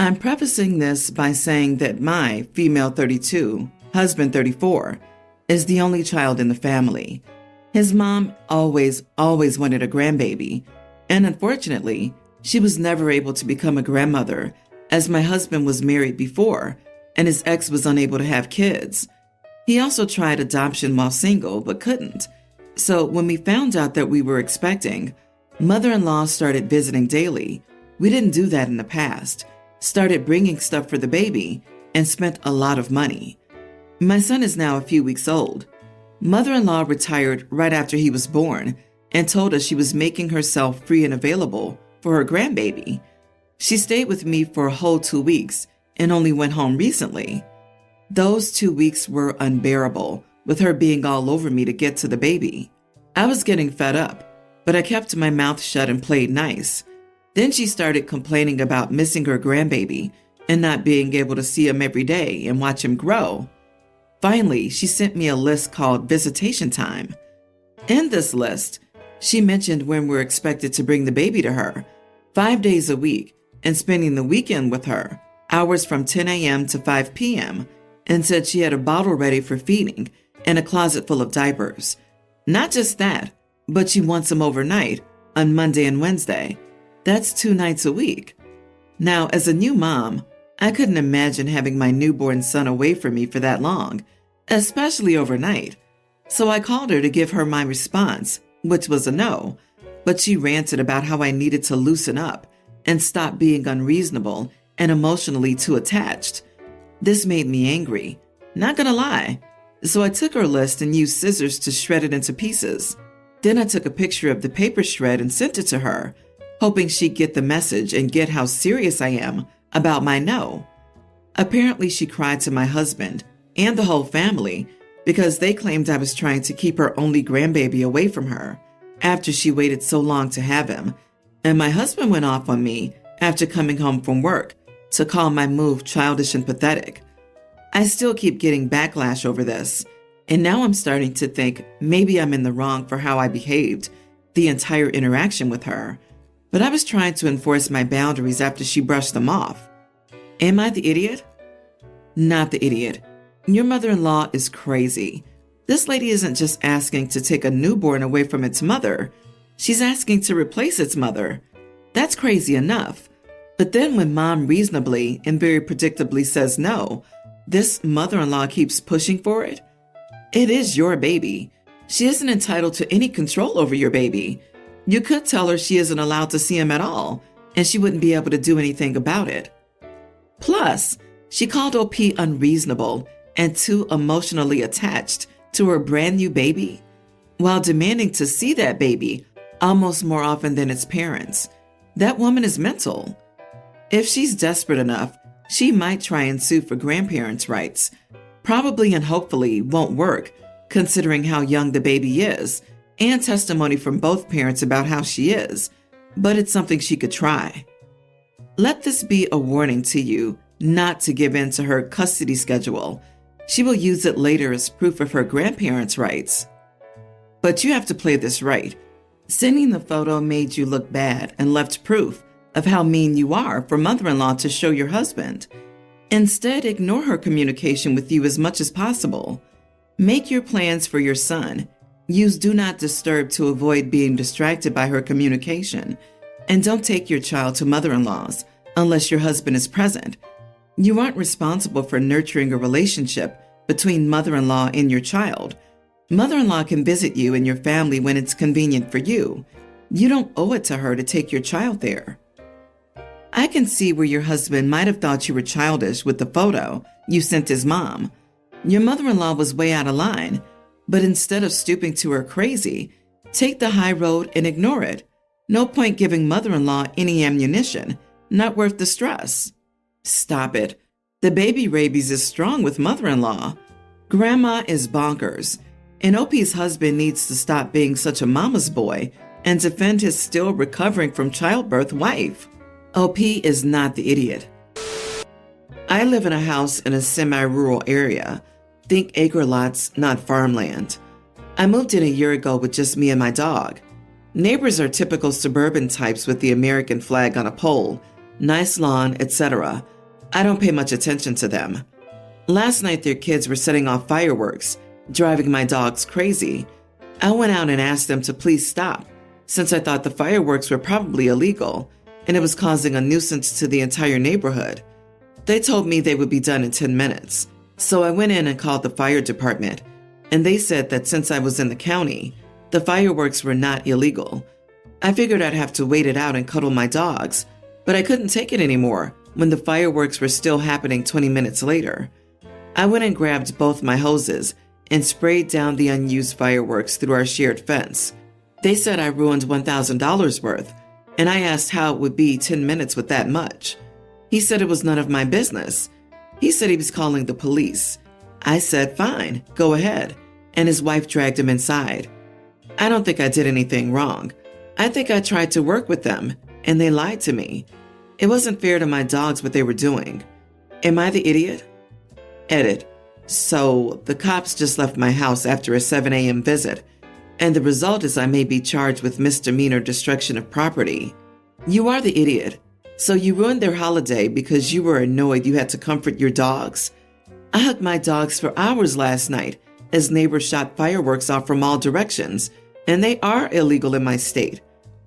I'm prefacing this by saying that my female 32, husband 34, is the only child in the family. His mom always wanted a grandbaby, and unfortunately, she was never able to become a grandmother as my husband was married before and his ex was unable to have kids. He also tried adoption while single but couldn't. So when we found out that we were expecting, mother-in-law started visiting daily. We didn't do that in the past. Started bringing stuff for the baby and spent a lot of money. My son is now a few weeks old. Mother-in-law retired right after he was born and told us she was making herself free and available for her grandbaby. She stayed with me for a whole 2 weeks and only went home recently. Those 2 weeks were unbearable, with her being all over me to get to the baby. I was getting fed up, but I kept my mouth shut and played nice. Then she started complaining about missing her grandbaby and not being able to see him every day and watch him grow. Finally, she sent me a list called Visitation Time. In this list, she mentioned when we're expected to bring the baby to her, 5 days a week, and spending the weekend with her, hours from 10 a.m. to 5 p.m., and said she had a bottle ready for feeding and a closet full of diapers. Not just that, but she wants them overnight on Monday and Wednesday. That's 2 nights a week. Now, as a new mom, I couldn't imagine having my newborn son away from me for that long, especially overnight. So I called her to give her my response, which was a no, but she ranted about how I needed to loosen up and stop being unreasonable and emotionally too attached. This made me angry, not gonna lie. So I took her list and used scissors to shred it into pieces. Then I took a picture of the paper shred and sent it to her, hoping she'd get the message and get how serious I am about my no. Apparently she cried to my husband and the whole family because they claimed I was trying to keep her only grandbaby away from her after she waited so long to have him. And my husband went off on me after coming home from work to call my move childish and pathetic. I still keep getting backlash over this, and now I'm starting to think maybe I'm in the wrong for how I behaved the entire interaction with her. But I was trying to enforce my boundaries after she brushed them off. Am I the idiot? Not the idiot. Your mother-in-law is crazy. This lady isn't just asking to take a newborn away from its mother. She's asking to replace its mother. That's crazy enough. But then when mom reasonably and very predictably says no, this mother-in-law keeps pushing for it. It is your baby. She isn't entitled to any control over your baby. You could tell her she isn't allowed to see him at all, and she wouldn't be able to do anything about it. Plus, she called OP unreasonable and too emotionally attached to her brand new baby, while demanding to see that baby almost more often than its parents. That woman is mental. If she's desperate enough, she might try and sue for grandparents' rights. Probably and hopefully won't work, considering how young the baby is, and testimony from both parents about how she is, but it's something she could try. Let this be a warning to you not to give in to her custody schedule. She will use it later as proof of her grandparents' rights. But you have to play this right. Sending the photo made you look bad and left proof of how mean you are for mother-in-law to show your husband. Instead, ignore her communication with you as much as possible. Make your plans for your son. Use Do Not Disturb to avoid being distracted by her communication. And don't take your child to mother-in-laws unless your husband is present. You aren't responsible for nurturing a relationship between mother-in-law and your child. Mother-in-law can visit you and your family when it's convenient for you. You don't owe it to her to take your child there. I can see where your husband might have thought you were childish with the photo you sent his mom. Your mother-in-law was way out of line, but instead of stooping to her crazy, take the high road and ignore it. No point giving mother-in-law any ammunition, not worth the stress. Stop it. The baby rabies is strong with mother-in-law. Grandma is bonkers, and OP's husband needs to stop being such a mama's boy and defend his still recovering from childbirth wife. OP is not the idiot. I live in a house in a semi-rural area. Think acre lots, not farmland. I moved in a year ago with just me and my dog. Neighbors are typical suburban types with the American flag on a pole, nice lawn, etc. I don't pay much attention to them. Last night their kids were setting off fireworks, driving my dogs crazy. I went out and asked them to please stop, since I thought the fireworks were probably illegal and it was causing a nuisance to the entire neighborhood. They told me they would be done in 10 minutes, so I went in and called the fire department, and they said that since I was in the county, the fireworks were not illegal. I figured I'd have to wait it out and cuddle my dogs, but I couldn't take it anymore when the fireworks were still happening 20 minutes later. I went and grabbed both my hoses and sprayed down the unused fireworks through our shared fence. They said I ruined $1,000 worth, and I asked how it would be 10 minutes with that much. He said it was none of my business. He said he was calling the police. I said, fine, go ahead, and his wife dragged him inside. I don't think I did anything wrong. I think I tried to work with them, and they lied to me. It wasn't fair to my dogs what they were doing. Am I the idiot? Edit. So, the cops just left my house after a 7 a.m. visit, and the result is I may be charged with misdemeanor destruction of property. You are the idiot. So you ruined their holiday because you were annoyed you had to comfort your dogs? I hugged my dogs for hours last night as neighbors shot fireworks off from all directions, and they are illegal in my state.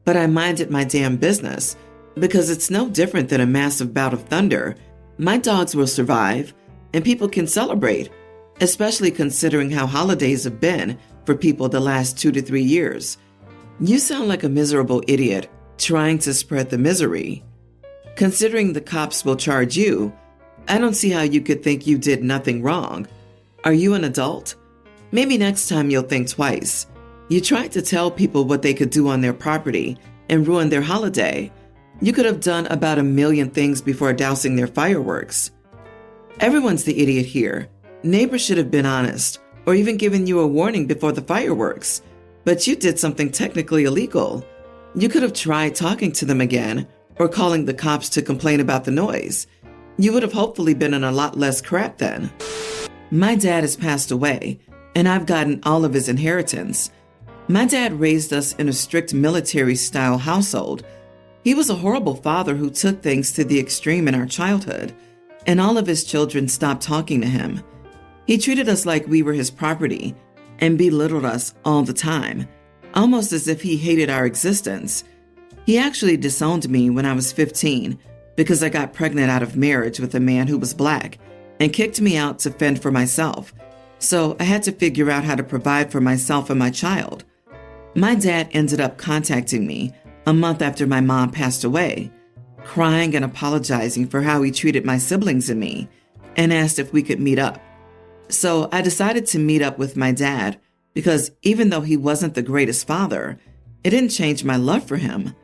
But I minded my damn business because it's no different than a massive bout of thunder. My dogs will survive, and people can celebrate, especially considering how holidays have been for people the last 2 to 3 years. You sound like a miserable idiot trying to spread the misery. Considering the cops will charge you, I don't see how you could think you did nothing wrong. Are you an adult? Maybe next time you'll think twice. You tried to tell people what they could do on their property and ruin their holiday. You could have done about 1 million things before dousing their fireworks. Everyone's the idiot here. Neighbors should have been honest, or even given you a warning before the fireworks. But you did something technically illegal. You could have tried talking to them again, or calling the cops to complain about the noise. You would have hopefully been in a lot less crap then. My dad has passed away, and I've gotten all of his inheritance. My dad raised us in a strict military-style household. He was a horrible father who took things to the extreme in our childhood, and all of his children stopped talking to him. He treated us like we were his property and belittled us all the time, almost as if he hated our existence. He actually disowned me when I was 15 because I got pregnant out of marriage with a man who was black and kicked me out to fend for myself. So I had to figure out how to provide for myself and my child. My dad ended up contacting me a month after my mom passed away, crying and apologizing for how he treated my siblings and me, and asked if we could meet up. So I decided to meet up with my dad because even though he wasn't the greatest father, it didn't change my love for him.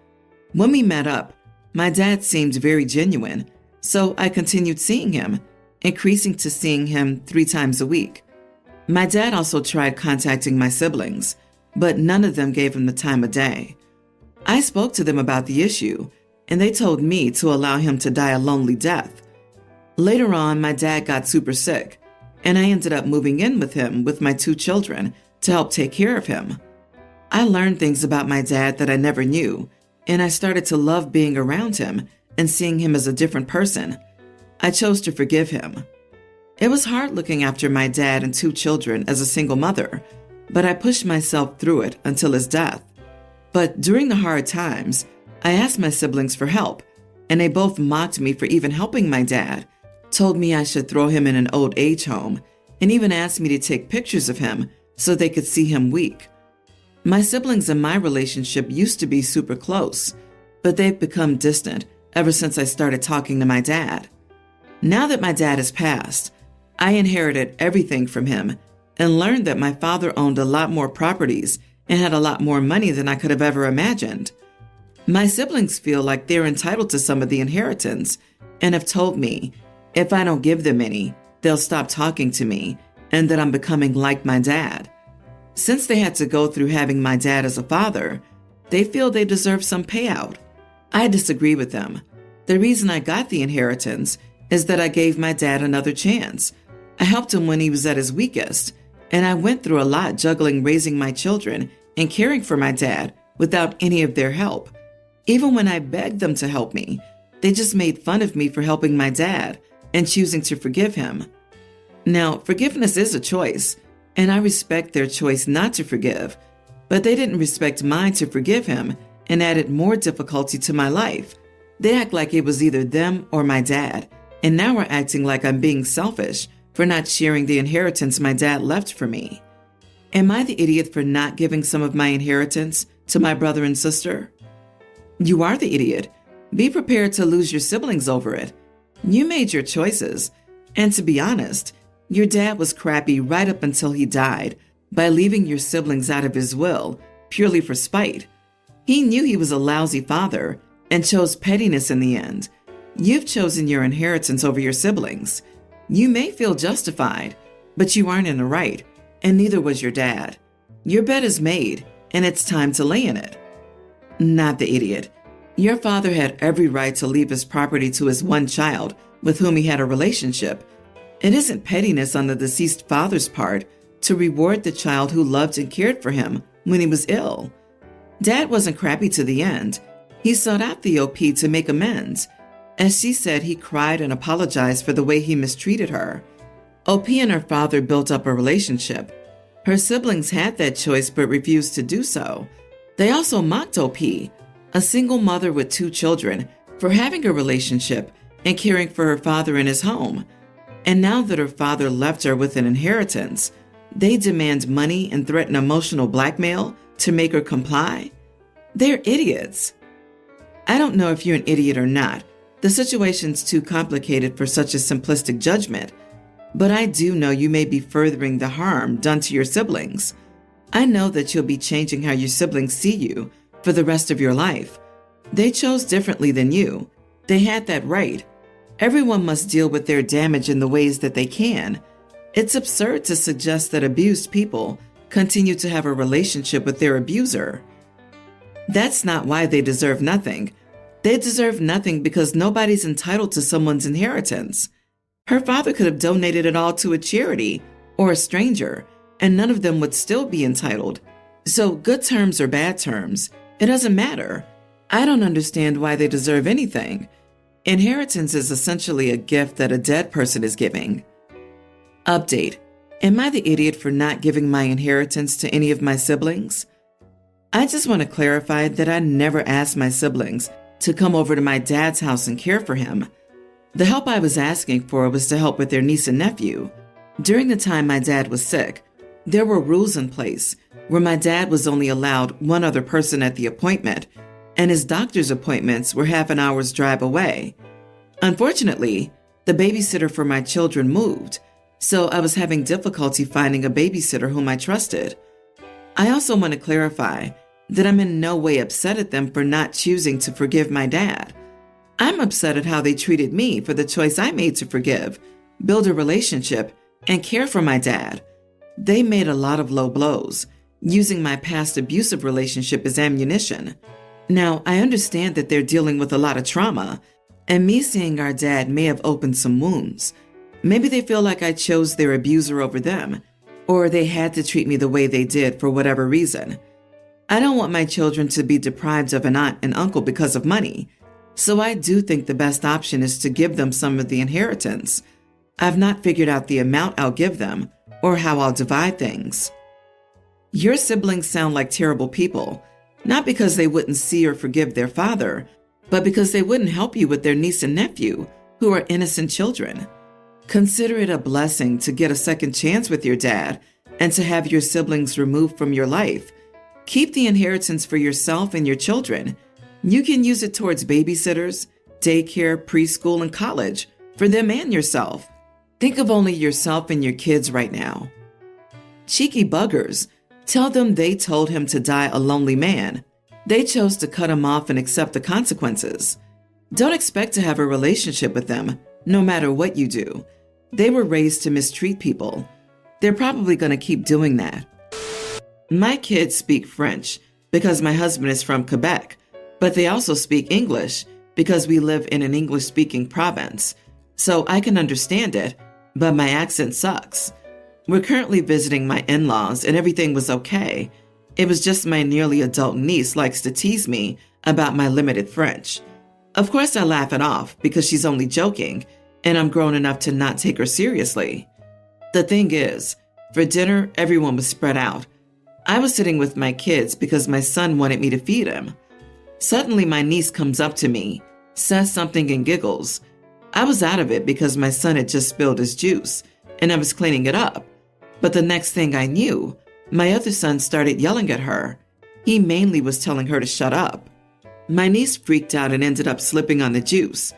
When we met up, my dad seemed very genuine, so I continued seeing him, increasing to seeing him 3 times a week. My dad also tried contacting my siblings, but none of them gave him the time of day. I spoke to them about the issue, and they told me to allow him to die a lonely death. Later on, my dad got super sick, and I ended up moving in with him with my 2 children to help take care of him. I learned things about my dad that I never knew, and I started to love being around him and seeing him as a different person. I chose to forgive him. It was hard looking after my dad and 2 children as a single mother, but I pushed myself through it until his death. But during the hard times, I asked my siblings for help, and they both mocked me for even helping my dad, told me I should throw him in an old age home, and even asked me to take pictures of him so they could see him weak. My siblings and my relationship used to be super close, but they've become distant ever since I started talking to my dad. Now that my dad has passed, I inherited everything from him and learned that my father owned a lot more properties and had a lot more money than I could have ever imagined. My siblings feel like they're entitled to some of the inheritance and have told me if I don't give them any, they'll stop talking to me and that I'm becoming like my dad. Since they had to go through having my dad as a father, they feel they deserve some payout. I disagree with them. The reason I got the inheritance is that I gave my dad another chance. I helped him when he was at his weakest, and I went through a lot juggling raising my children and caring for my dad without any of their help. Even when I begged them to help me, They just made fun of me for helping my dad and choosing to forgive him. Now, forgiveness is a choice, and I respect their choice not to forgive, but they didn't respect mine to forgive him and added more difficulty to my life. They act like it was either them or my dad, and now are acting like I'm being selfish for not sharing the inheritance my dad left for me. Am I the idiot for not giving some of my inheritance to my brother and sister? You are the idiot. Be prepared to lose your siblings over it. You made your choices, and to be honest, your dad was crappy right up until he died by leaving your siblings out of his will purely for spite. He knew he was a lousy father and chose pettiness in the end. You've chosen your inheritance over your siblings. You may feel justified, but you aren't in the right, and neither was your dad. Your bed is made, and it's time to lay in it. Not the idiot. Your father had every right to leave his property to his one child with whom he had a relationship. It isn't pettiness on the deceased father's part to reward the child who loved and cared for him when he was ill. Dad wasn't crappy to the end. He sought out the OP to make amends. As she said, he cried and apologized for the way he mistreated her. OP and her father built up a relationship. Her siblings had that choice but refused to do so. They also mocked OP, a single mother with 2 children, for having a relationship and caring for her father in his home. And now that her father left her with an inheritance, they demand money and threaten emotional blackmail to make her comply? They're idiots. I don't know if you're an idiot or not. The situation's too complicated for such a simplistic judgment, but I do know you may be furthering the harm done to your siblings. I know that you'll be changing how your siblings see you for the rest of your life. They chose differently than you. They had that right. Everyone must deal with their damage in the ways that they can. It's absurd to suggest that abused people continue to have a relationship with their abuser. That's not why they deserve nothing. They deserve nothing because nobody's entitled to someone's inheritance. Her father could have donated it all to a charity or a stranger, and none of them would still be entitled. So good terms or bad terms, it doesn't matter. I don't understand why they deserve anything. Inheritance is essentially a gift that a dead person is giving. Update. Am I the idiot for not giving my inheritance to any of my siblings? I just want to clarify that I never asked my siblings to come over to my dad's house and care for him. The help I was asking for was to help with their niece and nephew. During the time my dad was sick, there were rules in place where my dad was only allowed one other person at the appointment, and his doctor's appointments were half an hour's drive away. Unfortunately, the babysitter for my children moved, so I was having difficulty finding a babysitter whom I trusted. I also want to clarify that I'm in no way upset at them for not choosing to forgive my dad. I'm upset at how they treated me for the choice I made to forgive, build a relationship, and care for my dad. They made a lot of low blows, using my past abusive relationship as ammunition. Now, I understand that they're dealing with a lot of trauma, and me seeing our dad may have opened some wounds. Maybe they feel like I chose their abuser over them, or they had to treat me the way they did for whatever reason. I don't want my children to be deprived of an aunt and uncle because of money, so I do think the best option is to give them some of the inheritance. I've not figured out the amount I'll give them or how I'll divide things. Your siblings sound like terrible people, not because they wouldn't see or forgive their father, but because they wouldn't help you with their niece and nephew, who are innocent children. Consider it a blessing to get a second chance with your dad and to have your siblings removed from your life. Keep the inheritance for yourself and your children. You can use it towards babysitters, daycare, preschool, and college for them and yourself. Think of only yourself and your kids right now. Cheeky buggers. Tell them they told him to die a lonely man. They chose to cut him off and accept the consequences. Don't expect to have a relationship with them, no matter what you do. They were raised to mistreat people. They're probably going to keep doing that. My kids speak French because my husband is from Quebec, but they also speak English because we live in an English-speaking province. So I can understand it, but my accent sucks. We're currently visiting my in-laws and everything was okay. It was just my nearly adult niece likes to tease me about my limited French. Of course, I laugh it off because she's only joking, and I'm grown enough to not take her seriously. The thing is, for dinner, everyone was spread out. I was sitting with my kids because my son wanted me to feed him. Suddenly, my niece comes up to me, says something and giggles. I was out of it because my son had just spilled his juice, and I was cleaning it up. But the next thing I knew, my other son started yelling at her. He mainly was telling her to shut up. My niece freaked out and ended up slipping on the juice.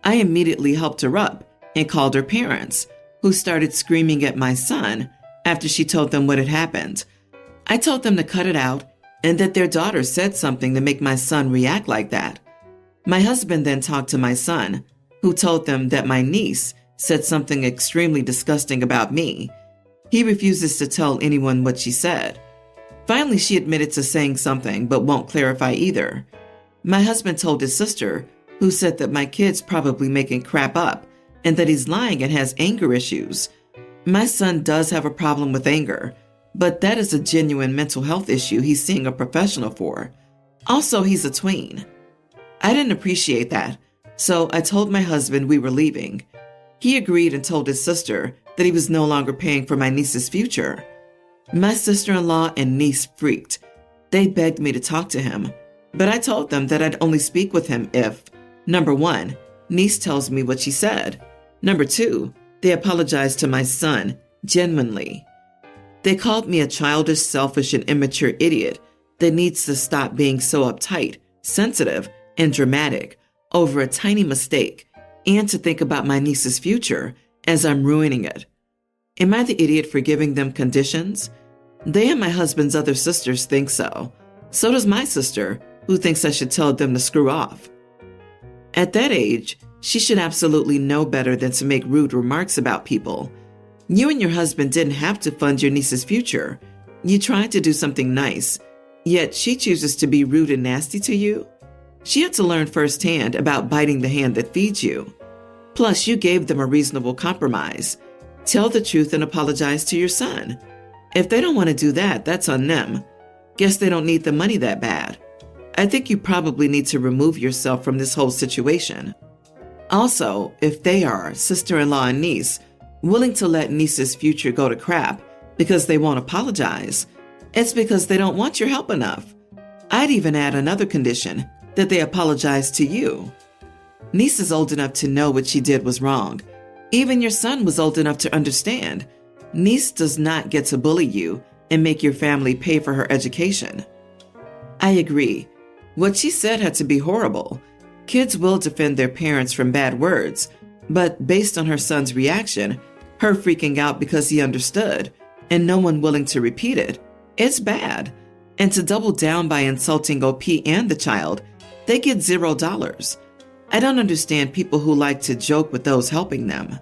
I immediately helped her up and called her parents, who started screaming at my son after she told them what had happened. I told them to cut it out and that their daughter said something to make my son react like that. My husband then talked to my son, who told them that my niece said something extremely disgusting about me. He refuses to tell anyone what she said. Finally, she admitted to saying something but won't clarify either. My husband told his sister, who said that my kid's probably making crap up and that he's lying and has anger issues. My son does have a problem with anger, but that is a genuine mental health issue he's seeing a professional for. Also, he's a tween. I didn't appreciate that, so I told my husband we were leaving. He agreed and told his sister that he was no longer paying for my niece's future. My sister-in-law and niece freaked. They begged me to talk to him, but I told them that I'd only speak with him if, number one, niece tells me what she said. Number two, they apologized to my son, genuinely. They called me a childish, selfish, and immature idiot that needs to stop being so uptight, sensitive, and dramatic over a tiny mistake, and to think about my niece's future as I'm ruining it. Am I the idiot for giving them conditions? They and my husband's other sisters think so. So does my sister, who thinks I should tell them to screw off. At that age, she should absolutely know better than to make rude remarks about people. You and your husband didn't have to fund your niece's future. You tried to do something nice, yet she chooses to be rude and nasty to you? She had to learn firsthand about biting the hand that feeds you. Plus, you gave them a reasonable compromise. Tell the truth and apologize to your son. If they don't want to do that, that's on them. Guess they don't need the money that bad. I think you probably need to remove yourself from this whole situation. Also, if they are, sister-in-law and niece, willing to let niece's future go to crap because they won't apologize, it's because they don't want your help enough. I'd even add another condition, that they apologize to you. Niece is old enough to know what she did was wrong. Even your son was old enough to understand. Niece does not get to bully you and make your family pay for her education. I agree. What she said had to be horrible. Kids will defend their parents from bad words, but based on her son's reaction, her freaking out because he understood, and no one willing to repeat it, it's bad. And to double down by insulting OP and the child, they get $0. I don't understand people who like to joke with those helping them.